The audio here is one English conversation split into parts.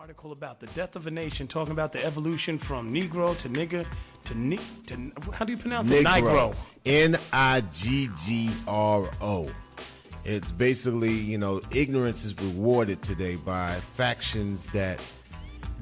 article about the death of a nation, talking about the evolution from Negro to nigger to how do you pronounce it? Nigro. Niggro. It's basically, ignorance is rewarded today by factions that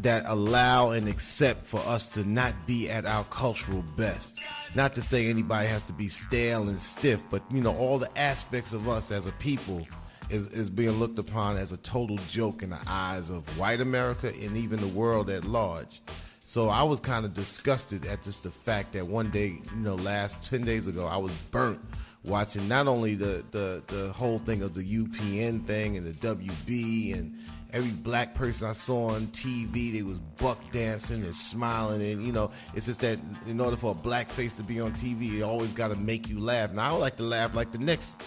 allow and accept for us to not be at our cultural best. Not to say anybody has to be stale and stiff, but all the aspects of us as a people is being looked upon as a total joke in the eyes of white America and even the world at large. So I was kind of disgusted at just the fact that one day, last 10 days ago, I was burnt watching not only the whole thing of the UPN thing and the WB and every black person I saw on TV, they was buck dancing and smiling, and it's just that in order for a black face to be on TV, it always got to make you laugh. Now I like to laugh like the next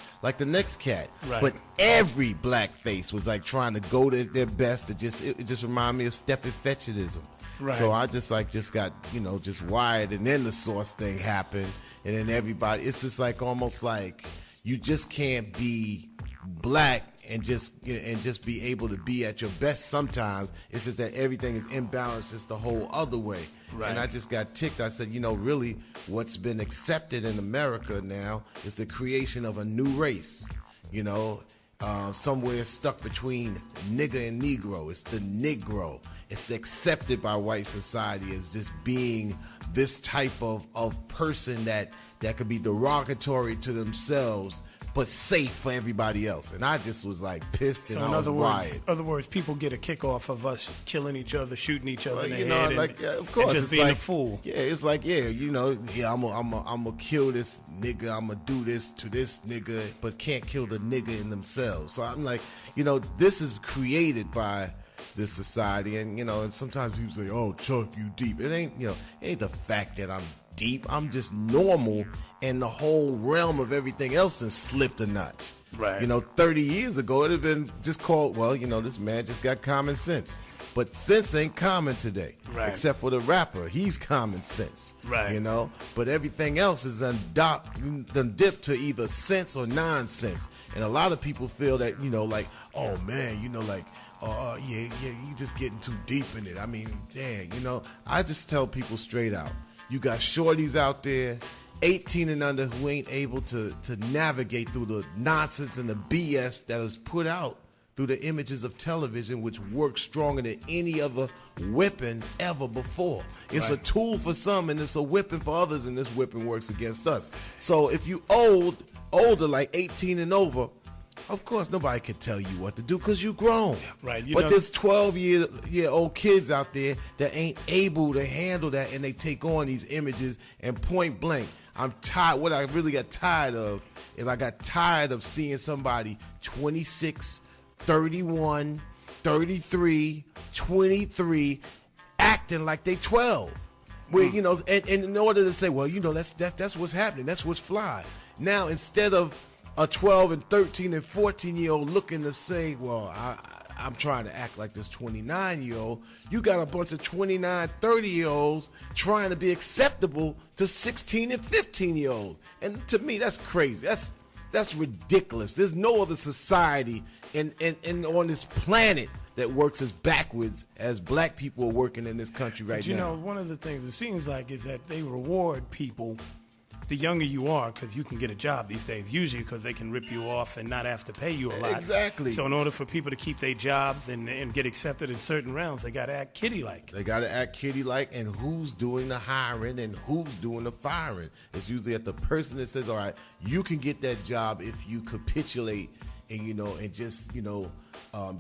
cat, right. But every black face was like trying to go to their best. It just reminded me of stepping fetishism. Right. So I just got just wired, and then the Source thing happened, and then everybody. It's just like almost like you just can't be black and just be able to be at your best. Sometimes it's just that everything is imbalanced just the whole other way. Right. And I just got ticked. I said, really, what's been accepted in America now is the creation of a new race. Somewhere stuck between nigger and Negro. It's the Negro. It's accepted by white society as just being this type of person that could be derogatory to themselves, but safe for everybody else. And I just was like pissed, and I was wired. In other words, people get a kick off of us killing each other, shooting each other in the head, of course, and just being a fool. Yeah, it's like, I'm gonna kill this nigga, I'm gonna do this to this nigga, but can't kill the nigga in themselves. So I'm like, this is created by this society, and sometimes people say, "Oh, Chuck, you deep." It ain't, it ain't the fact that I'm deep. I'm just normal, and the whole realm of everything else has slipped a notch. Right. 30 years ago, it'd have been just called, this man just got common sense. But sense ain't common today, right. Except for the rapper. He's common sense, right? But everything else is done dipped to either sense or nonsense. And a lot of people feel that, oh man, you just getting too deep in it. I mean, damn, I just tell people straight out. You got shorties out there, 18 and under, who ain't able to navigate through the nonsense and the BS that is put out through the images of television, which works stronger than any other weapon ever before. It's right. A tool for some, and it's a weapon for others, and this weapon works against us. So if you older, like 18 and over, of course, nobody can tell you what to do because you grown. Right. But there's 12-year-old kids out there that ain't able to handle that, and they take on these images, and point blank, I'm tired. What I really got tired of is I got tired of seeing somebody 26, 31, 33, 23 acting like they 12. Where, and in order to say, well, that's what's happening. That's what's fly. Now, instead of a 12 and 13 and 14-year-old looking to say, well, I'm trying to act like this 29-year-old, you got a bunch of 29, 30-year-olds trying to be acceptable to 16 and 15-year-olds. And to me, that's crazy. That's ridiculous. There's no other society in on this planet that works as backwards as black people are working in this country right now. One of the things it seems like is that they reward people the younger you are, because you can get a job these days, usually because they can rip you off and not have to pay you a lot. Exactly. So in order for people to keep their jobs and get accepted in certain realms, they got to act kitty-like. And who's doing the hiring and who's doing the firing? It's usually at the person that says, all right, you can get that job if you capitulate and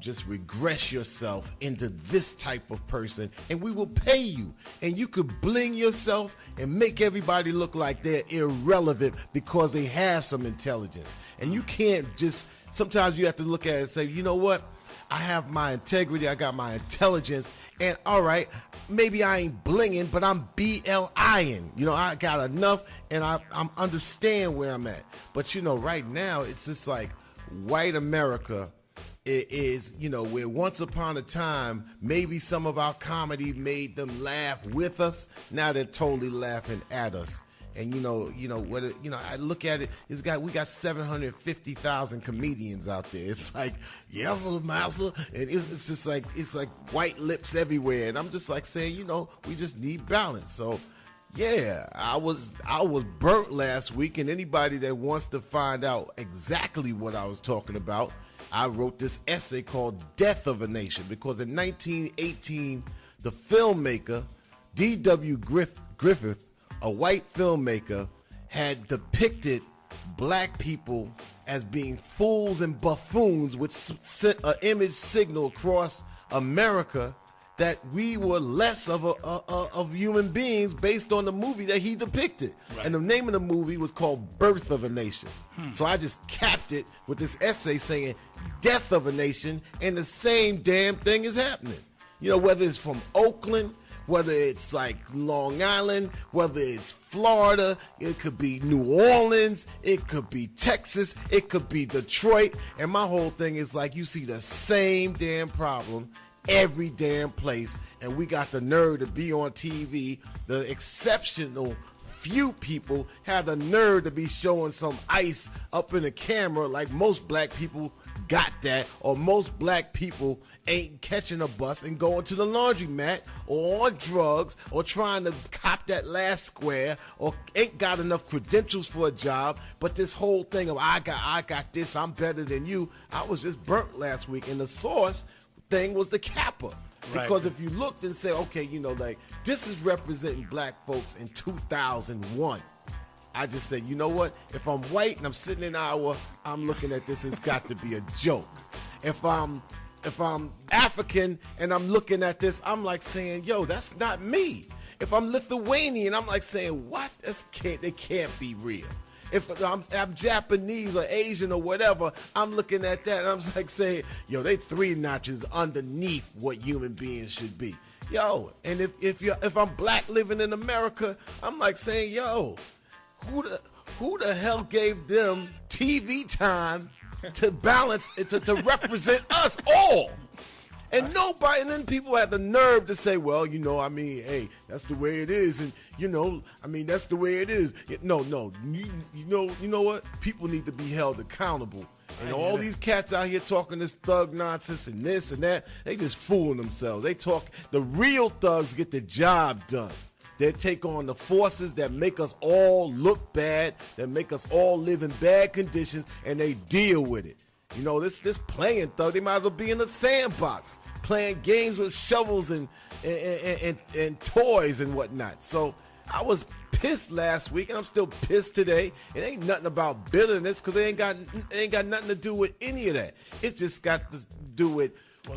just regress yourself into this type of person, and we will pay you. And you could bling yourself and make everybody look like they're irrelevant because they have some intelligence. And you can't sometimes you have to look at it and say, you know what? I have my integrity, I got my intelligence, and all right, maybe I ain't blinging, but I'm BLIing. I got enough, and I'm understand where I'm at. But right now, it's just like white America is, where once upon a time, maybe some of our comedy made them laugh with us. Now they're totally laughing at us. And whether I look at it, we got 750,000 comedians out there. It's like, yes, master, and it's just like white lips everywhere. And I'm just like saying, we just need balance. So yeah, I was burnt last week, and anybody that wants to find out exactly what I was talking about, I wrote this essay called Death of a Nation, because in 1918, the filmmaker D.W. Griffith, a white filmmaker, had depicted black people as being fools and buffoons, which sent an image signal across America that we were less of human beings based on the movie that he depicted. Right. And the name of the movie was called Birth of a Nation. So I just capped it with this essay saying Death of a Nation, and the same damn thing is happening. Whether it's from Oakland, whether it's like Long Island, whether it's Florida, it could be New Orleans, it could be Texas, it could be Detroit. And my whole thing is like, you see the same damn problem every damn place, and we got the nerve to be on TV. The exceptional few people had the nerve to be showing some ice up in the camera, like most black people got that, or most black people ain't catching a bus and going to the laundromat, or on drugs, or trying to cop that last square, or ain't got enough credentials for a job. But this whole thing of I got this, I'm better than you. I was just burnt last week, and the source thing was the Kappa. Because if you looked and said, okay, this is representing black folks in 2001. I just said, you know what? If I'm white and I'm sitting in Iowa, I'm looking at this, it's got to be a joke. If I'm African and I'm looking at this, I'm like saying, yo, that's not me. If I'm Lithuanian, I'm like saying, what? They can't be real. If I'm Japanese or Asian or whatever, I'm looking at that and I'm like saying, yo, they 3 notches underneath what human beings should be. Yo, and if I'm black living in America, I'm like saying, yo, who the hell gave them TV time to balance it, to represent us all? And nobody, and then people had the nerve to say, well, hey, that's the way it is. And, that's the way it is. No, you know what? People need to be held accountable. And all these cats out here talking this thug nonsense and this and that, they just fooling themselves. The real thugs get the job done. They take on the forces that make us all look bad, that make us all live in bad conditions, and they deal with it. This playing thug, they might as well be in a sandbox playing games with shovels and toys and whatnot. So I was pissed last week, and I'm still pissed today. It ain't nothing about bitterness, because it ain't got nothing to do with any of that. It just got to do with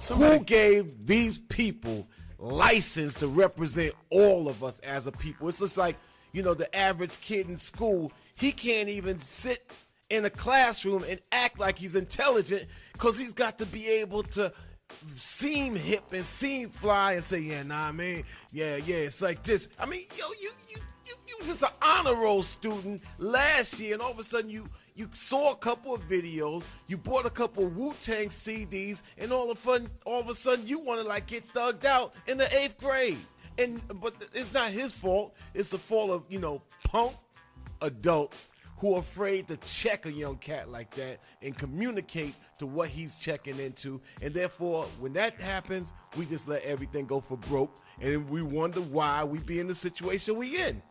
who gave these people license to represent all of us as a people. It's just like, the average kid in school, he can't even sit in a classroom and act like he's intelligent, because he's got to be able to seem hip and seem fly and say, it's like this. I mean, you was just an honor roll student last year, and all of a sudden you saw a couple of videos, you bought a couple of Wu-Tang CDs, and all of a sudden you want to get thugged out in the 8th grade. But it's not his fault. It's the fault of punk adults who are afraid to check a young cat like that and communicate to what he's checking into. And therefore, when that happens, we just let everything go for broke, and we wonder why we be in the situation we in.